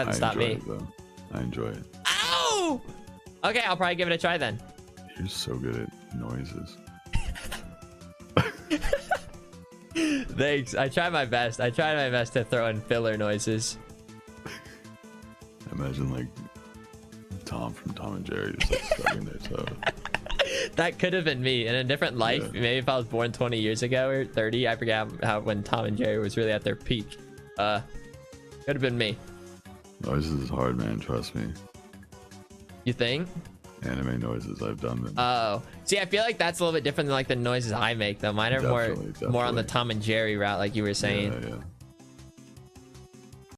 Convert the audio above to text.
That stop enjoy me. it, though. I enjoy it. Ow! Okay, I'll probably give it a try then. You're so good at noises. Thanks. I try my best. I tried my best to throw in filler noises. Imagine like Tom from Tom and Jerry just like stubbing their toe. That could have been me in a different life. Yeah. Maybe if I was born 20 years ago or 30. I forget how when Tom and Jerry was really at their peak. Could have been me. Noises is hard, man. Trust me. You think? Anime noises, I've done them. Oh, see, I feel like that's a little bit different than like the noises I make though. Mine are more on the Definitely. Tom and Jerry route, like you were saying. Yeah.